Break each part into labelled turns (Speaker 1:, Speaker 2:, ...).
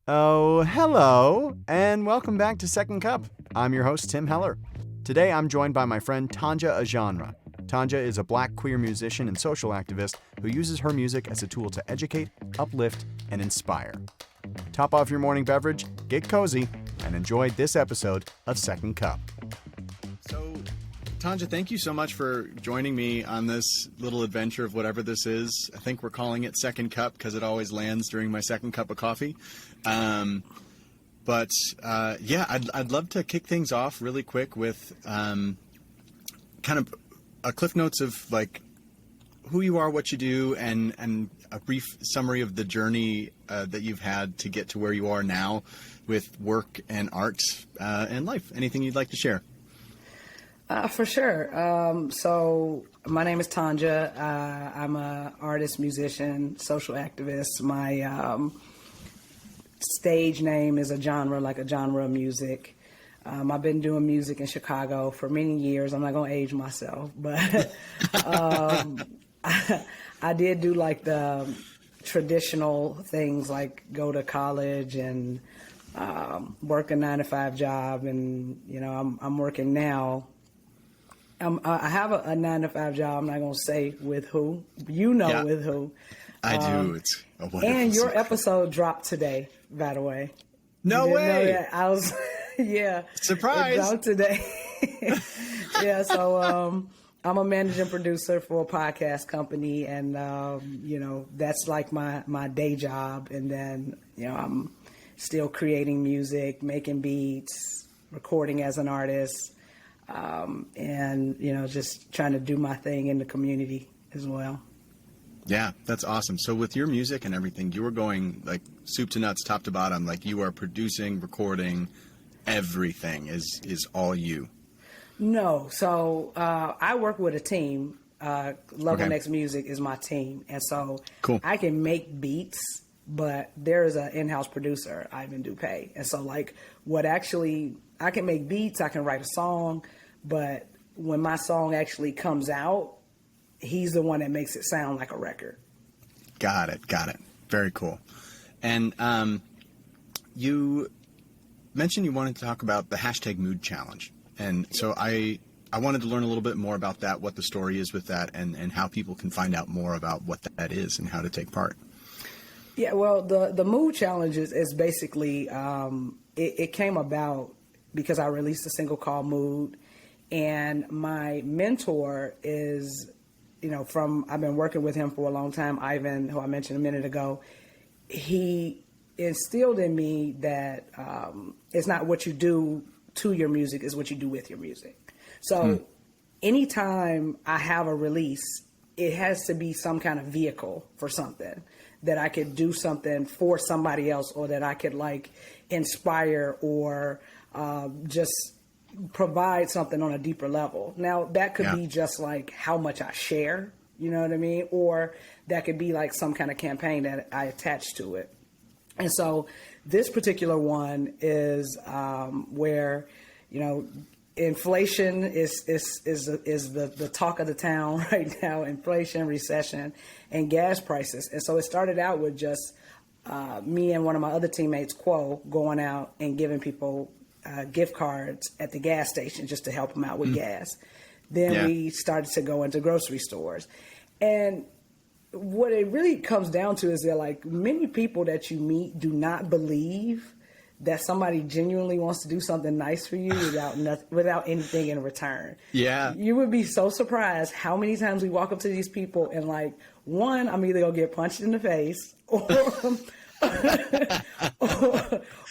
Speaker 1: Oh, hello, and welcome back to Second Cup. I'm your host, Tim Heller. Today I'm joined by my friend Tonja Ajonra. Tonja is a black queer musician and social activist who uses her music as a tool to educate, uplift, and inspire. Top off your morning beverage, get cozy, and enjoy this episode of Second Cup. So, Tonja, thank you so much for joining me on this little adventure of whatever this is. I think we're calling it Second Cup because it always lands during my second cup of coffee. I'd love to kick things off really quick with kind of a cliff notes of like who you are, what you do, and a brief summary of the journey that you've had to get to where you are now with work and art and life. Anything you'd like to share?
Speaker 2: For sure. So my name is Tonja. I'm an artist, musician, social activist. My stage name is Ajonra, like a genre of music. I've been doing music in Chicago for many years. I'm not going to age myself, but I did do like the traditional things like go to college and work a 9-to-5 job. And, you know, I'm working now. I have a 9-to-5 job. I'm not going to say with who. You know with who.
Speaker 1: I do. It's a wonderful
Speaker 2: And your
Speaker 1: secret.
Speaker 2: Episode dropped today, by the way.
Speaker 1: No way.
Speaker 2: Know that? I was, yeah.
Speaker 1: Surprise.
Speaker 2: It dropped today. Yeah, so I'm a managing producer for a podcast company, and, that's like my day job. And then, I'm still creating music, making beats, recording as an artist, and, just trying to do my thing in the community as well.
Speaker 1: Yeah, that's awesome. So with your music and everything, you were going like soup to nuts, top to bottom. Like you are producing, recording, everything is all you.
Speaker 2: No. So I work with a team. Level Next Music is my team. And so
Speaker 1: cool.
Speaker 2: I can make beats, but there is an in-house producer, Ivan Dupay. And so like I can make beats, I can write a song, but when my song actually comes out, he's the one that makes it sound like a record.
Speaker 1: Got it. Very cool. And you mentioned you wanted to talk about the hashtag mood challenge. And so I wanted to learn a little bit more about that, what the story is with that, and how people can find out more about what that is and how to take part.
Speaker 2: Yeah, well, the mood challenge is basically, it came about because I released a single called Mood. And my mentor is, I've been working with him for a long time, Ivan, who I mentioned a minute ago. He instilled in me that it's not what you do to your music, it's what you do with your music. So anytime I have a release, it has to be some kind of vehicle for something that I could do something for somebody else, or that I could like inspire or just provide something on a deeper level. Now that could be just like how much I share, you know what I mean? Or that could be like some kind of campaign that I attach to it. And so this particular one is where, inflation is the talk of the town right now. Inflation, recession, and gas prices. And so it started out with just me and one of my other teammates, Quo, going out and giving people gift cards at the gas station just to help them out with gas. Then we started to go into grocery stores. And what it really comes down to is that like many people that you meet do not believe that somebody genuinely wants to do something nice for you without anything in return. Yeah. You would be so surprised how many times we walk up to these people and like, one, I'm either gonna get punched in the face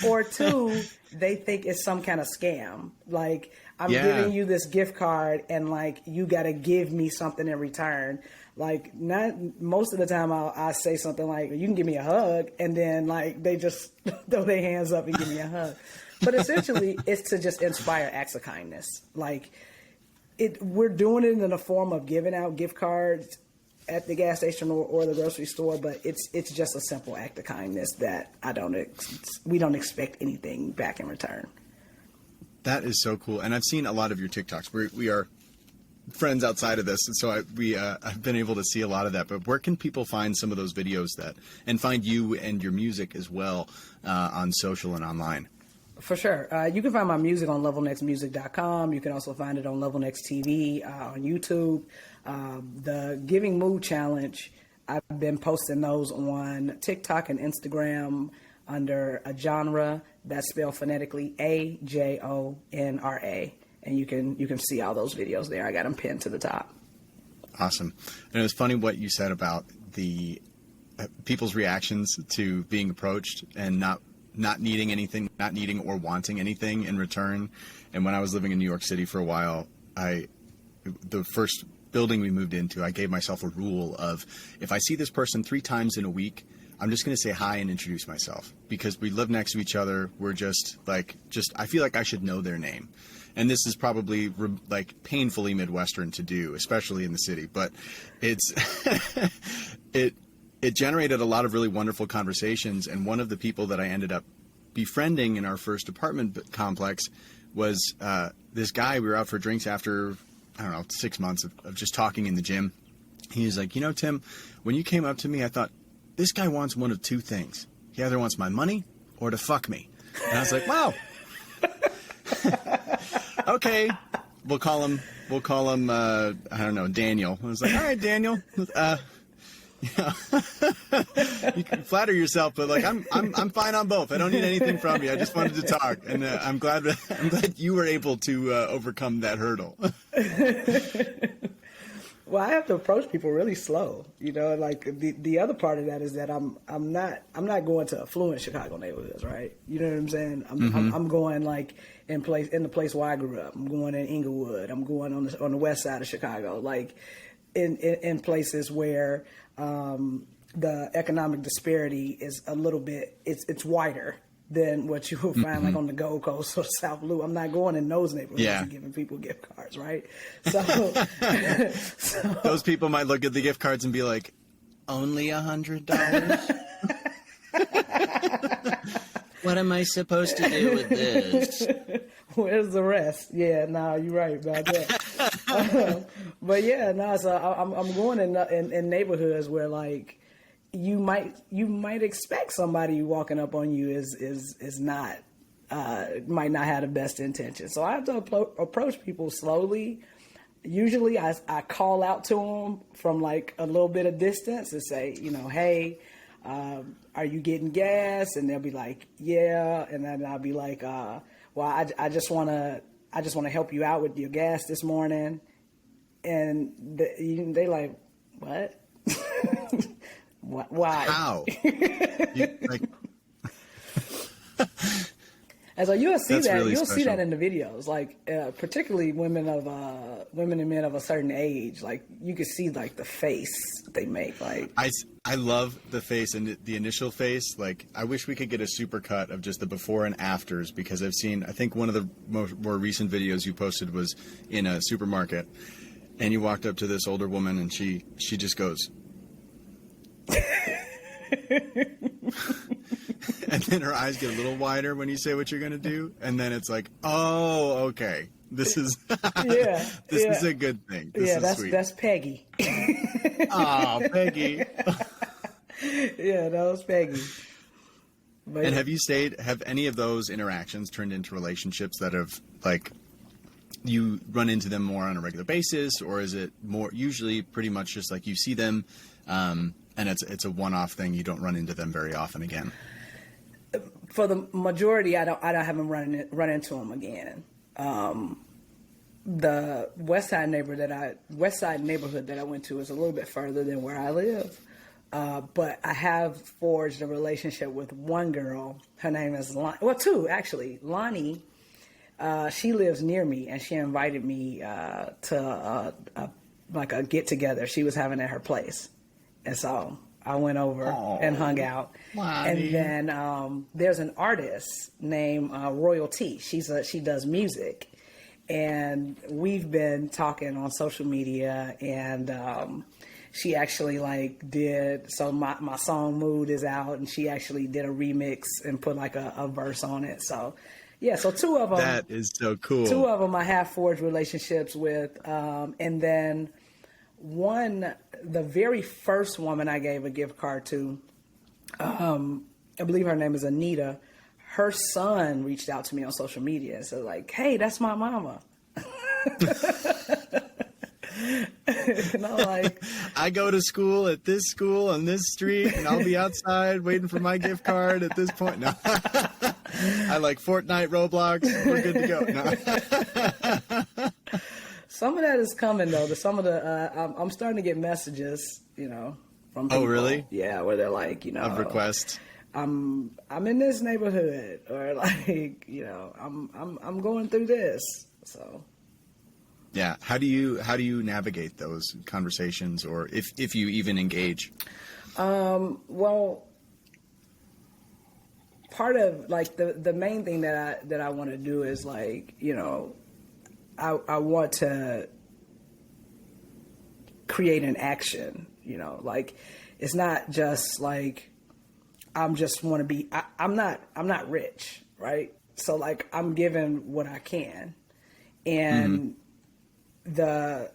Speaker 2: or two, they think it's some kind of scam. Like, I'm giving you this gift card and like, you got to give me something in return. Like, not most of the time I say something like, you can give me a hug. And then like, they just throw their hands up and give me a hug. But essentially it's to just inspire acts of kindness. Like we're doing it in the form of giving out gift cards at the gas station or the grocery store, but it's just a simple act of kindness that we don't expect anything back in return.
Speaker 1: That is so cool. And I've seen a lot of your TikToks. We are friends outside of this, and so I've been able to see a lot of that. But where can people find some of those videos and find you and your music as well on social and online?
Speaker 2: For sure. You can find my music on levelnextmusic.com. You can also find it on Level Next TV, on YouTube. The Giving Mood Challenge, I've been posting those on TikTok and Instagram under Ajonra. That's spelled phonetically Ajonra. And you can see all those videos there. I got them pinned to the top.
Speaker 1: Awesome. And it was funny what you said about the people's reactions to being approached and not needing anything, not needing or wanting anything in return. And when I was living in New York City for a while, the first building we moved into, I gave myself a rule of, if I see this person 3 times in a week, I'm just going to say hi and introduce myself, because we live next to each other. We're I feel like I should know their name. And this is probably like painfully Midwestern to do, especially in the city, but it's, it generated a lot of really wonderful conversations. And one of the people that I ended up befriending in our first apartment complex was this guy. We were out for drinks after, 6 months of just talking in the gym. He was like, Tim, when you came up to me, I thought, this guy wants one of 2 things. He either wants my money or to fuck me. And I was like, wow. Okay. We'll call him, Daniel. I was like, all right, Daniel. You can flatter yourself, but like I'm fine on both. I don't need anything from you. I just wanted to talk, and I'm glad you were able to overcome that hurdle.
Speaker 2: Well, I have to approach people really slow. Like the other part of that is that I'm not going to affluent Chicago neighborhoods, right? You know what I'm saying? I'm going like in the place where I grew up. I'm going in Inglewood. I'm going on the west side of Chicago, like in places where the economic disparity is a little bit, it's wider than what you will find like on the Gold Coast or South Loop. I'm not going in those neighborhoods and giving people gift cards, right? So,
Speaker 1: those people might look at the gift cards and be like, only $100? What am I supposed to do with this?
Speaker 2: Where's the rest? Yeah, no, you're right about that. But yeah, no, so I'm going in neighborhoods where like you might expect somebody walking up on you is not might not have the best intentions. So I have to approach people slowly. Usually I call out to them from like a little bit of distance and say, hey, are you getting gas? And they'll be like, yeah. And then I'll be like, well, I just want to help you out with your gas this morning. And they like, what? Why?
Speaker 1: How?
Speaker 2: And so you'll see that
Speaker 1: really
Speaker 2: see
Speaker 1: special.
Speaker 2: that in the videos, like particularly women and men of a certain age. Like you can see like the face they make. Like
Speaker 1: I love the face and the initial face. Like I wish we could get a super cut of just the before and afters, because I think one of the more recent videos you posted was in a supermarket, and you walked up to this older woman and she just goes. And then her eyes get a little wider when you say what you're going to do. And then it's like, oh, okay. This is this is a good thing. This is sweet.
Speaker 2: That's Peggy.
Speaker 1: Oh, Peggy.
Speaker 2: Yeah, that was Peggy. But
Speaker 1: and have any of those interactions turned into relationships that have, like, you run into them more on a regular basis? Or is it more usually pretty much just like you see them and it's a one-off thing, you don't run into them very often again?
Speaker 2: For the majority, I haven't run into them again. The West Side neighborhood that I went to is a little bit further than where I live, but I have forged a relationship with one girl. Her name is Lonnie. Well, 2 actually. Lonnie. She lives near me, and she invited me to a get together she was having at her place, and so I went over and hung out. Lonnie. And then there's an artist named Royalty. She does music, and we've been talking on social media. And she actually my song Mood is out, and she actually did a remix and put like a verse on it. So Yeah, so two of them.
Speaker 1: That is so cool.
Speaker 2: Two of them I have forged relationships with. And then one, the very first woman I gave a gift card to, I believe her name is Anita. Her son reached out to me on social media and said, like, hey, that's my mama. And I'm like,
Speaker 1: I go to school at this school on this street, and I'll be outside waiting for my gift card at this point. No. I like Fortnite, Roblox. We're good to go. No.
Speaker 2: Some of that is coming though. Some of the I'm starting to get messages, from people.
Speaker 1: Oh, really?
Speaker 2: Yeah, where they're like,
Speaker 1: of requests.
Speaker 2: I'm in this neighborhood, or like, I'm going through this. So.
Speaker 1: Yeah. How do you navigate those conversations, or if you even engage?
Speaker 2: Well, part of like the main thing that I want to do is like, I want to create an action, like it's not just like I'm just want to be. I'm not rich, right? So like I'm giving what I can, and the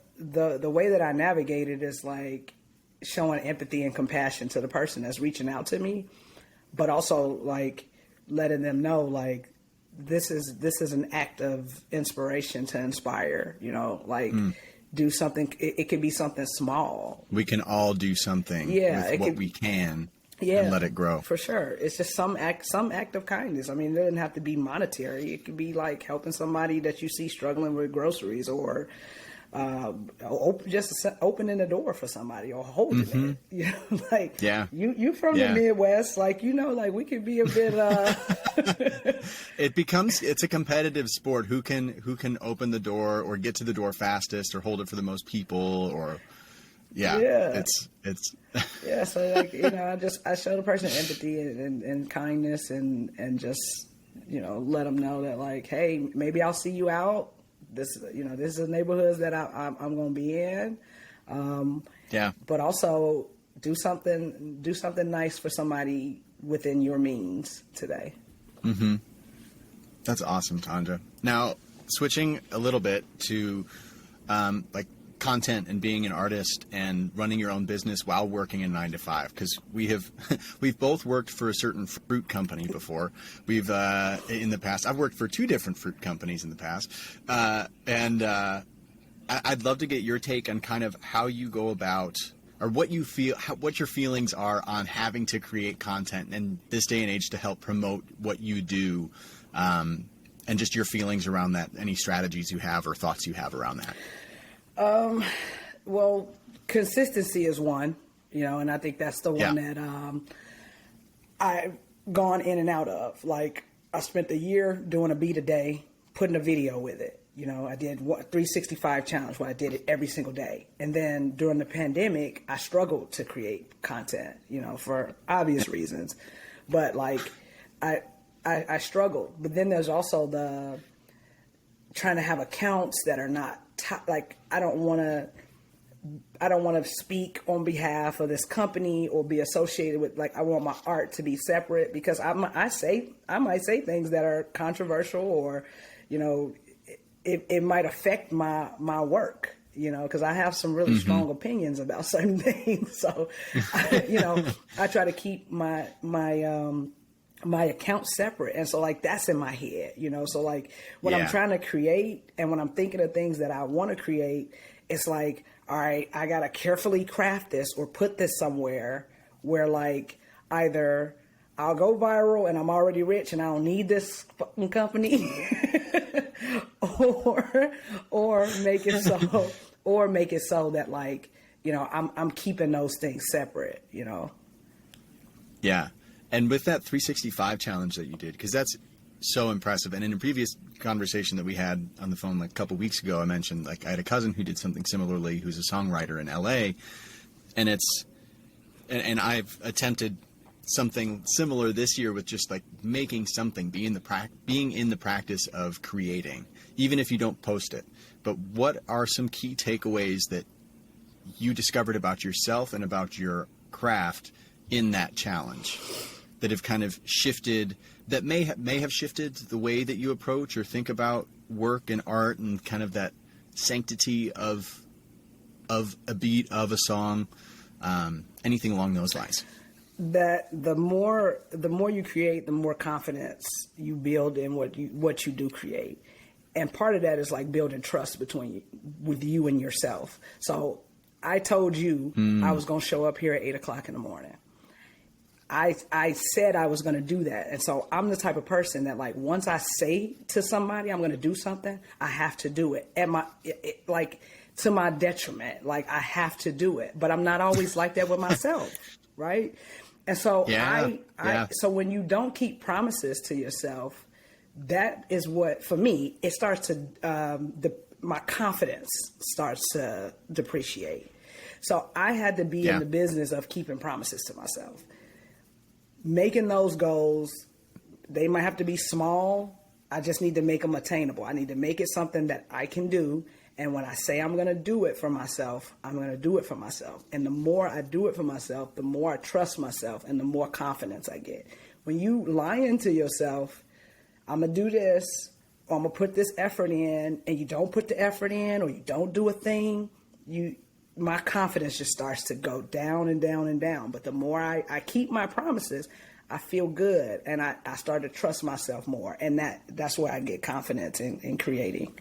Speaker 2: way that I navigate it is like showing empathy and compassion to the person that's reaching out to me, but also like letting them know like this is an act of inspiration to inspire, do something. It could be something small.
Speaker 1: We can all do something with what we can.
Speaker 2: Yeah,
Speaker 1: and let it grow.
Speaker 2: For sure. It's just some act of kindness. I mean, it doesn't have to be monetary. It could be like helping somebody that you see struggling with groceries, or just opening the door for somebody, or holding it. Like, you from the Midwest, like, like we could be a bit.
Speaker 1: It's a competitive sport. Who can open the door or get to the door fastest, or hold it for the most people, or. It's
Speaker 2: yeah. So like, I show the person empathy and kindness and just, let them know that like, hey, maybe I'll see you out. This is neighborhoods that I'm going to be in. But also do something nice for somebody within your means today.
Speaker 1: Mm-hmm. That's awesome, Tonja. Now, switching a little bit to, content and being an artist and running your own business while working a 9-to-5, because we've both worked for a certain fruit company before. We've in the past, I've worked for 2 different fruit companies in the past, and I'd love to get your take on kind of how you go about, or what you feel, what your feelings are on having to create content in this day and age to help promote what you do, and just your feelings around that, any strategies you have or thoughts you have around that.
Speaker 2: Well, consistency is one, and I think that's the one that I've gone in and out of. Like, I spent a year doing a beat a day, putting a video with it. I did 365 challenge where I did it every single day. And then during the pandemic, I struggled to create content, for obvious reasons. But like, I struggled. But then there's also the trying to have accounts that are not like, I don't want to speak on behalf of this company or be associated with, like, I want my art to be separate, because I might say things that are controversial, or, it might affect my work, because I have some really strong opinions about certain things. So, I try to keep my account separate. And so like, that's in my head, so like when I'm trying to create and when I'm thinking of things that I want to create, it's like, all right, I got to carefully craft this or put this somewhere where like either I'll go viral and I'm already rich and I don't need this fucking company or make it so that like, I'm keeping those things separate,
Speaker 1: Yeah. And with that 365 challenge that you did, because that's so impressive. And in a previous conversation that we had on the phone like a couple weeks ago, I mentioned like I had a cousin who did something similarly, who's a songwriter in LA, and I've attempted something similar this year with just like making something, being in the practice of creating, even if you don't post it. But what are some key takeaways that you discovered about yourself and about your craft in that challenge that have kind of shifted that may have shifted the way that you approach or think about work and art and kind of that sanctity of a beat, of a song, anything along those lines?
Speaker 2: That the more you create, the more confidence you build in what you do create. And part of that is like building trust with you and yourself. So I told you I was going to show up here at 8:00 in the morning. I said I was going to do that. And so I'm the type of person that, like, once I say to somebody I'm going to do something, I have to do it. Like, to my detriment. Like, I have to do it. But I'm not always like that with myself, right? And so so when you don't keep promises to yourself, that is what, for me, it starts to, my confidence starts to depreciate. So I had to be in the business of keeping promises to myself. Making those goals, they might have to be small. I just need to make them attainable. I need to make it something that I can do. And when I say I'm going to do it for myself, I'm going to do it for myself. And the more I do it for myself, the more I trust myself and the more confidence I get. When you lie into yourself, I'm going to do this, or I'm going to put this effort in, and you don't put the effort in, or you don't do a thing, my confidence just starts to go down and down and down. But the more I keep my promises, I feel good, and I start to trust myself more. And that's where I get confidence in creating.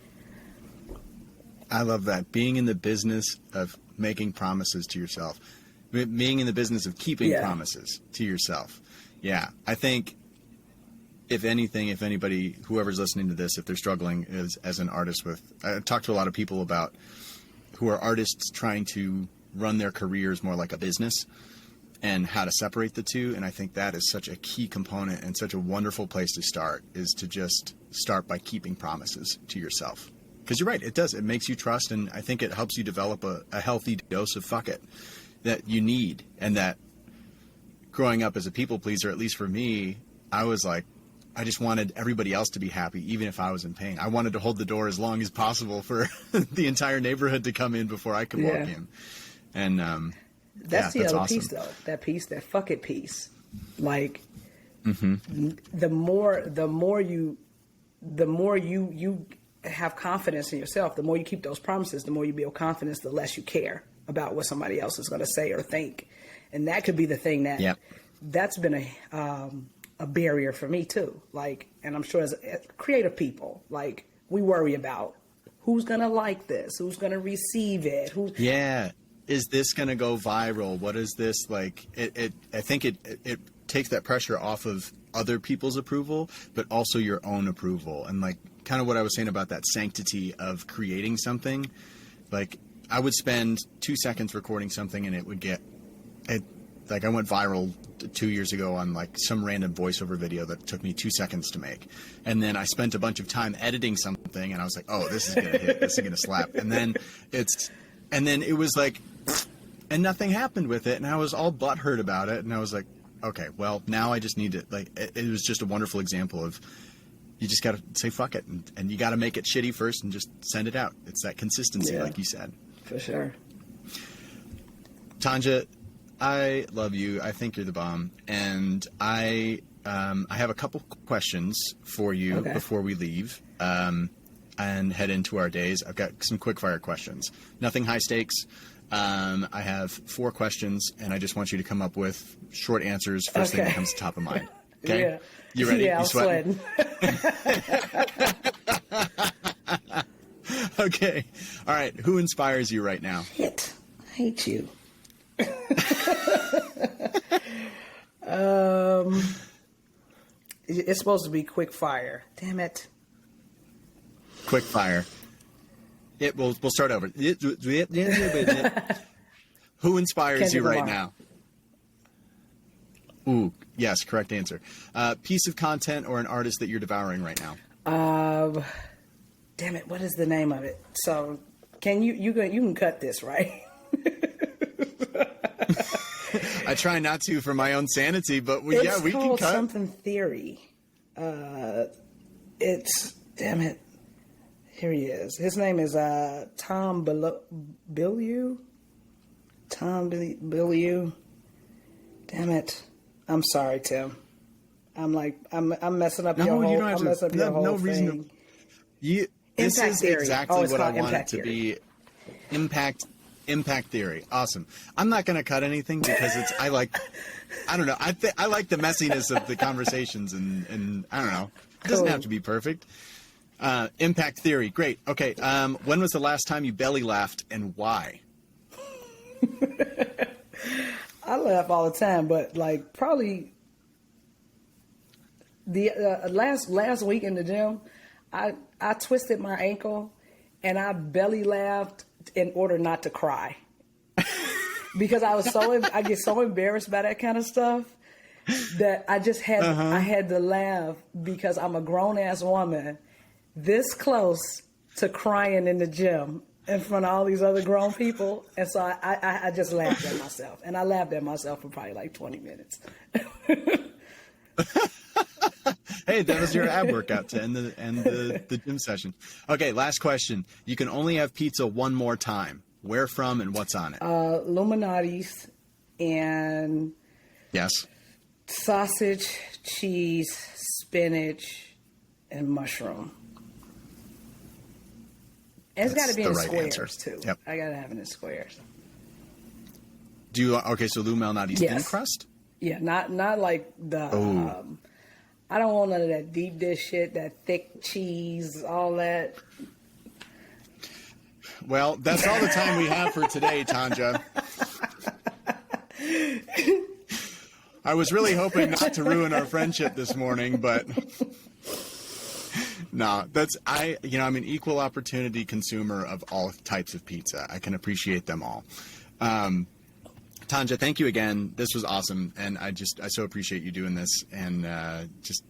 Speaker 1: I love that. Being in the business of making promises to yourself. Being in the business of keeping promises to yourself. Yeah. I think, if anything, if anybody, whoever's listening to this, if they're struggling as an artist I talk to a lot of people who are artists trying to run their careers more like a business and how to separate the two. And I think that is such a key component and such a wonderful place to start, is to just start by keeping promises to yourself. Because you're right, it does. It makes you trust, and I think it helps you develop a healthy dose of fuck it that you need. And that growing up as a people pleaser, at least for me, I was like, I just wanted everybody else to be happy, even if I was in pain. I wanted to hold the door as long as possible for the entire neighborhood to come in before I could walk in. And
Speaker 2: that's the other
Speaker 1: awesome
Speaker 2: piece, though. That fuck it piece. Like, the more you have confidence in yourself, the more you keep those promises, the more you build confidence, the less you care about what somebody else is going to say or think. And that could be the thing that's been a barrier for me too. Like, and I'm sure as creative people, like, we worry about who's going to like this, who's going to receive it. Is this going to go viral? What is this like? I think it takes that pressure off of other people's approval, but also your own approval. And like, kind of what I was saying about that sanctity of creating something, like, I would spend 2 seconds recording something and it would get like, I went viral 2 years ago on like some random voiceover video that took me 2 seconds to make. And then I spent a bunch of time editing something and I was like, oh, this is going to hit, this is going to slap. And then it was like, and nothing happened with it. And I was all butthurt about it. And I was like, okay, well, now I just need to, like, it was just a wonderful example of, you just got to say fuck it. And you got to make it shitty first and just send it out. It's that consistency, like you said. For sure.
Speaker 1: Tonja, I love you. I think you're the bomb. And I have a couple questions for you before we leave and head into our days. I've got some quick fire questions. Nothing high stakes. I have 4 questions, and I just want you to come up with short answers. First thing that comes to top of mind. Okay?
Speaker 2: Yeah.
Speaker 1: You ready?
Speaker 2: Yeah,
Speaker 1: you sweating? Okay. All right. Who inspires you right now?
Speaker 2: Shit. I hate you. It's supposed to be quick fire. Damn it.
Speaker 1: Quick fire. We'll start over. Who inspires you right now? Ooh, yes, correct answer. Piece of content or an artist that you're devouring right now?
Speaker 2: Damn it, what is the name of it? So, can you can cut this, right?
Speaker 1: I try not to for my own sanity, but we can cut.
Speaker 2: Something theory. It's, damn it. Here he is. His name is Tom Bilyeu. Tom Bilyeu. Damn it. I'm sorry, Tim. I'm like, I'm messing up your
Speaker 1: No,
Speaker 2: whole,
Speaker 1: you don't have
Speaker 2: I'm messing up
Speaker 1: to.
Speaker 2: your whole
Speaker 1: No reason.
Speaker 2: thing.
Speaker 1: This
Speaker 2: Impact
Speaker 1: is
Speaker 2: theory.
Speaker 1: exactly
Speaker 2: It's
Speaker 1: what I
Speaker 2: called
Speaker 1: want it
Speaker 2: impact
Speaker 1: to
Speaker 2: theory.
Speaker 1: be. Impact theory. Awesome. I'm not going to cut anything because I don't know. I like the messiness of the conversations and I don't know. It doesn't
Speaker 2: Cool.
Speaker 1: have to be perfect. Impact theory. Great. Okay. When was the last time you belly laughed and why?
Speaker 2: I laugh all the time, but like probably the last week in the gym, I twisted my ankle and I belly laughed in order not to cry because I get so embarrassed by that kind of stuff that I just had I had to laugh because I'm a grown ass woman this close to crying in the gym in front of all these other grown people, and so I just laughed at myself, and I laughed at myself for probably like 20 minutes.
Speaker 1: Hey, that was your ab workout to end the gym session. Okay, last question. You can only have pizza one more time. Where from and what's on it?
Speaker 2: Illuminati's and
Speaker 1: Yes.
Speaker 2: sausage, cheese, spinach, and mushroom. And it's got to be
Speaker 1: the
Speaker 2: in
Speaker 1: right
Speaker 2: squares
Speaker 1: answer.
Speaker 2: too.
Speaker 1: Yep.
Speaker 2: I got to have it in squares.
Speaker 1: So Lou Malnati's thin
Speaker 2: Yes.
Speaker 1: crust?
Speaker 2: Yeah, not like the. I don't want none of that deep dish shit, that thick cheese, all that.
Speaker 1: Well, that's all the time we have for today, Tonja. I was really hoping not to ruin our friendship this morning, but no, I'm an equal opportunity consumer of all types of pizza. I can appreciate them all. Tonja, thank you again. This was awesome, and I so appreciate you doing this and just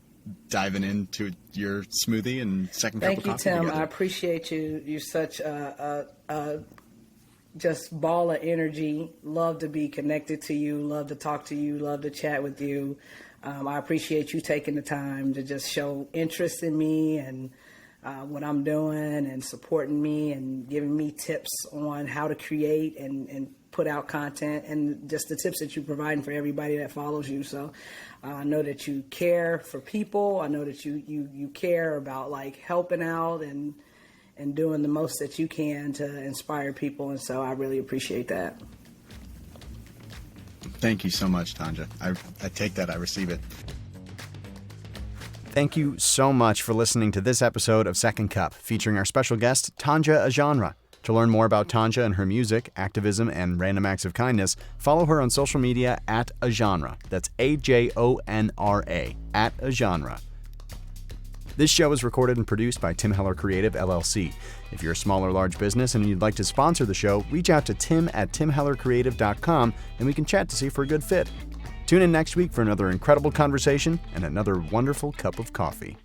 Speaker 1: diving into your smoothie and second cup of coffee.
Speaker 2: Thank you, Tim.
Speaker 1: together.
Speaker 2: I appreciate you. You're such a just ball of energy. Love to be connected to you. Love to talk to you. Love to chat with you. I appreciate you taking the time to just show interest in me and what I'm doing and supporting me and giving me tips on how to create and put out content and just the tips that you're providing for everybody that follows you. So I know that you care for people. I know that you care about like helping out and doing the most that you can to inspire people. And so I really appreciate that.
Speaker 1: Thank you so much, Tonja. I take that. I receive it.
Speaker 3: Thank you so much for listening to this episode of Second Cup, featuring our special guest, Tonja Ajonra. To learn more about Tonja and her music, activism, and random acts of kindness, follow her on social media at Ajonra. That's Ajonra, at Ajonra. This show is recorded and produced by Tim Heller Creative, LLC. If you're a small or large business and you'd like to sponsor the show, reach out to tim@timhellercreative.com and we can chat to see if we're a good fit. Tune in next week for another incredible conversation and another wonderful cup of coffee.